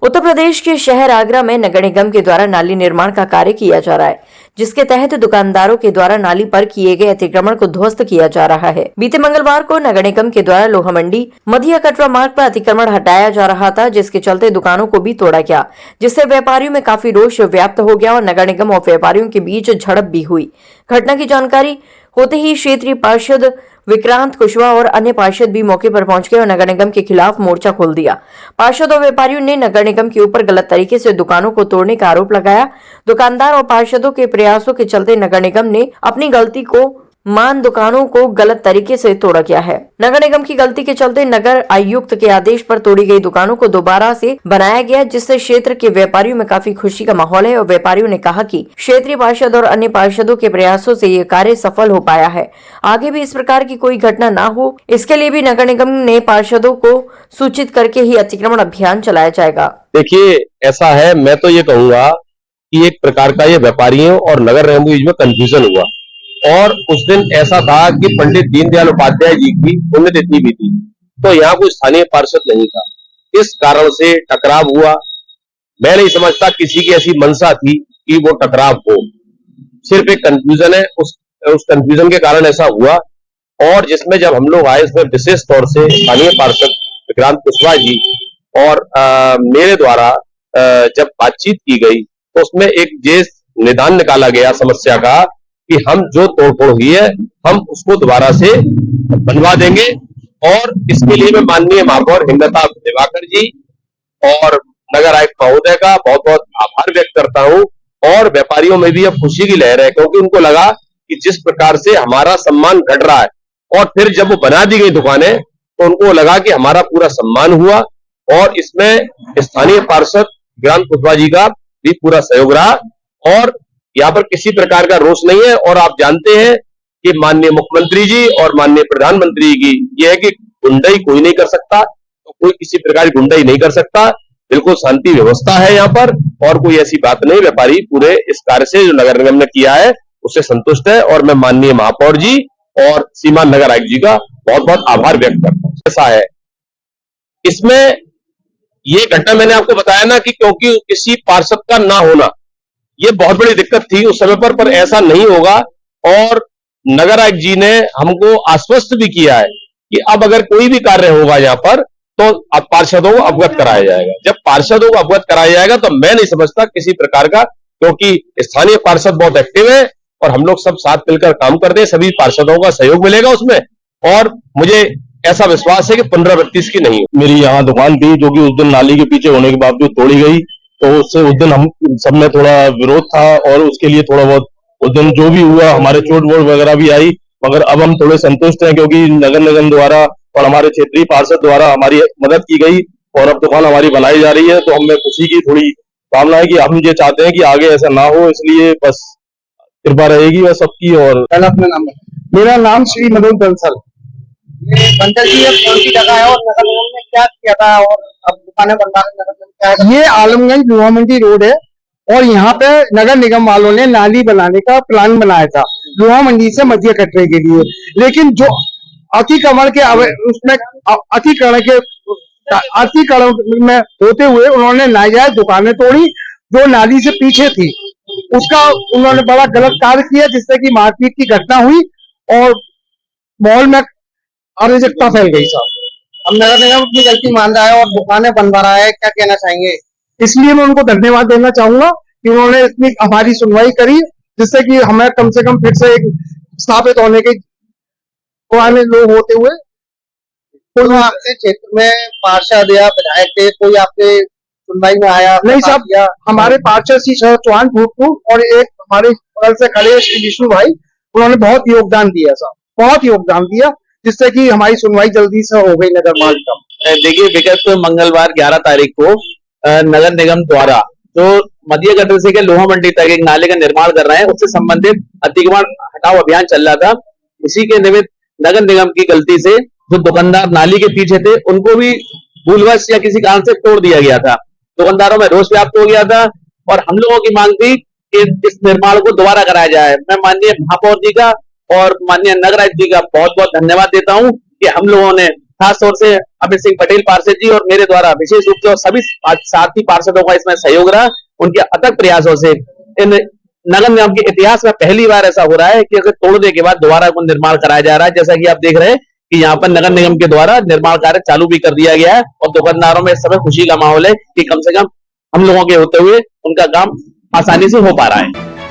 उत्तर प्रदेश के शहर आगरा में नगर निगम के द्वारा नाली निर्माण का कार्य किया जा रहा है, जिसके तहत दुकानदारों के द्वारा नाली पर किए गए अतिक्रमण को ध्वस्त किया जा रहा है। बीते मंगलवार को नगर निगम के द्वारा लोहा मंडी मधिया कटरा मार्ग पर अतिक्रमण हटाया जा रहा था, जिसके चलते दुकानों को भी तोड़ा गया, जिससे व्यापारियों में काफी रोष व्याप्त हो गया और नगर निगम और व्यापारियों के बीच झड़प भी हुई। घटना की जानकारी होते ही क्षेत्रीय पार्षद विक्रांत कुशवाहा और अन्य पार्षद भी मौके पर पहुंच गए और नगर निगम के खिलाफ मोर्चा खोल दिया। पार्षद और व्यापारियों ने नगर निगम के ऊपर गलत तरीके से दुकानों को तोड़ने का आरोप लगाया। दुकानदार और पार्षदों के प्रयासों के चलते नगर निगम ने अपनी गलती को मान दुकानों को गलत तरीके से तोड़ा गया है। नगर निगम की गलती के चलते नगर आयुक्त के आदेश पर तोड़ी गई दुकानों को दोबारा से बनाया गया, जिससे क्षेत्र के व्यापारियों में काफी खुशी का माहौल है और व्यापारियों ने कहा कि क्षेत्रीय पार्षद और अन्य पार्षदों के प्रयासों से ये कार्य सफल हो पाया है। आगे भी इस प्रकार की कोई घटना न हो, इसके लिए भी नगर निगम ने पार्षदों को सूचित करके ही अतिक्रमण अभियान चलाया जाएगा। देखिए, ऐसा है, मैं तो ये कहूंगा कि एक प्रकार का ये व्यापारियों और नगर निगम के बीच में कंफ्यूजन हुआ। और उस दिन ऐसा था कि पंडित दीनदयाल उपाध्याय जी की पुण्यतिथि भी थी, तो यहाँ कोई स्थानीय पार्षद नहीं था। इस कारण से टकराव हुआ। मैं नहीं समझता किसी की ऐसी मंशा थी कि वो टकराव हो, सिर्फ एक कंफ्यूजन है। उस कंफ्यूजन के कारण ऐसा हुआ। और जिसमें जब हम लोग आए, इसमें विशेष तौर से स्थानीय पार्षद विक्रांत कुशवाहा जी और मेरे द्वारा जब बातचीत की गई, तो उसमें एक निदान निकाला गया समस्या का कि हम जो तोड़फोड़ हुई है हम उसको दोबारा से बनवा देंगे। और इसके लिए मैं माननीय महापौर हिमलता दिवाकर जी और नगर आयुक्त महोदय का बहुत बहुत आभार व्यक्त करता हूं। और व्यापारियों में भी अब खुशी की लहर है, क्योंकि उनको लगा कि जिस प्रकार से हमारा सम्मान घट रहा है, और फिर जब वो बना दी गई दुकानें तो उनको लगा कि हमारा पूरा सम्मान हुआ। और इसमें स्थानीय पार्षद विक्रांत कुशवाहा जी का भी पूरा सहयोग रहा। और यहाँ पर किसी प्रकार का रोष नहीं है। और आप जानते हैं कि माननीय मुख्यमंत्री जी और माननीय प्रधानमंत्री की यह है कि गुंडाई कोई नहीं कर सकता, तो कोई किसी प्रकार की गुंडाई नहीं कर सकता। बिल्कुल शांति व्यवस्था है यहाँ पर, और कोई ऐसी बात नहीं। व्यापारी पूरे इस कार्य से जो नगर निगम ने किया है उससे संतुष्ट है। और मैं माननीय महापौर जी और सीमान नगर आयुक्त जी का बहुत बहुत आभार व्यक्त करता हूँ। ऐसा है, इसमें ये घटना मैंने आपको बताया ना कि क्योंकि किसी पार्षद का ना होना ये बहुत बड़ी दिक्कत थी उस समय पर ऐसा नहीं होगा। और नगर आयुक्त जी ने हमको आश्वस्त भी किया है कि अब अगर कोई भी कार्य होगा यहाँ पर तो अब पार्षदों को अवगत कराया जाएगा। जब पार्षदों को अवगत कराया जाएगा तो मैं नहीं समझता किसी प्रकार का, क्योंकि स्थानीय पार्षद बहुत एक्टिव है और हम लोग सब साथ मिलकर काम करते हैं, सभी पार्षदों का सहयोग मिलेगा उसमें। और मुझे ऐसा विश्वास है कि पुनरावृत्ति इसकी नहीं। मेरी यहाँ दुकान थी जो कि उस दिन नाली के पीछे होने के बावजूद तोड़ी गई, तो उससे उस दिन हम सब में थोड़ा विरोध था और उसके लिए थोड़ा बहुत उस दिन जो भी हुआ हमारे चोट वोट वगैरह भी आई। मगर अब हम थोड़े संतुष्ट हैं, क्योंकि नगर निगम द्वारा और हमारे क्षेत्रीय पार्षद द्वारा हमारी मदद की गई और अब दुकान हमारी बनाई जा रही है। तो हमें खुशी की थोड़ी भावना है कि हम ये चाहते हैं कि आगे ऐसा ना हो, इसलिए बस कृपा रहेगी वह सबकी। और मेरा नाम श्री मनोज बंसल। बंसल जी, अब कौन सी जगह है और नगर निगम ने क्या किया था और अब दुकानें बनवाने नगर निगम क्या है? ये आलमगंज लोहा मंडी रोड है और यहाँ पे नगर निगम वालों ने नाली बनाने का प्लान बनाया था लोहा मंडी से मध्य कटरे के लिए। लेकिन जो अतिक्रमण में होते हुए उन्होंने नाजायज दुकानें तोड़ी जो नाली से पीछे थी। उसका उन्होंने बड़ा गलत कार्य किया, जिससे कि मारपीट की घटना हुई और माहौल में अराजकता फैल गई। साहब, अब नगर निगम अपनी गलती मान रहा है और दुकानें बनवा रहा है, क्या कहना चाहेंगे? इसलिए मैं उनको धन्यवाद देना चाहूंगा कि उन्होंने इतनी हमारी सुनवाई करी, जिससे कि हमें कम से कम फिर से एक स्थापित होने के पुराने लोग होते हुए। कोई आपके क्षेत्र में पार्षद या विधायक थे, कोई आपके सुनवाई में आया? नहीं साहब, हमारे पार्षद श्री शरद चौहान भूतपूर्व और एक हमारे बगल से खड़े श्री विष्णु भाई, उन्होंने बहुत योगदान दिया साहब, बहुत योगदान दिया, जिससे कि हमारी सुनवाई जल्दी से हो गई नगर पालिका। देखिए, विगत मंगलवार 11 तारीख को नगर निगम द्वारा जो मध्य कटरे से लोहा मंडी तक एक नाले का निर्माण कर रहे हैं, उससे संबंधित अतिक्रमण हटाओ अभियान चल रहा था। इसी के निमित्त नगर निगम की गलती से जो दुकानदार नाली के पीछे थे उनको भी भूलवश या किसी कारण से तोड़ दिया गया था। दुकानदारों में रोष व्याप्त हो गया था और हम लोगों की मांग थी कि इस निर्माण को दोबारा कराया जाए। मैं माननीय महापौर जी का और माननीय नगर आयुक्त जी का बहुत बहुत धन्यवाद देता हूं कि हम लोगों ने खास तौर से अमित सिंह पटेल पार्षद जी और मेरे द्वारा विशेष रूप से और सभी साथी पार्षदों का इसमें सहयोग रहा। उनके अथक प्रयासों से इन नगर निगम के इतिहास में पहली बार ऐसा हो रहा है कि अगर तोड़ने के बाद दोबारा को निर्माण कराया जा रहा है। जैसा कि आप देख रहे हैं कि यहाँ पर नगर निगम के द्वारा निर्माण कार्य चालू भी कर दिया गया है और दुकानदारों में इस समय खुशी का माहौल है कि कम से कम हम लोगों के होते हुए उनका काम आसानी से हो पा रहा है।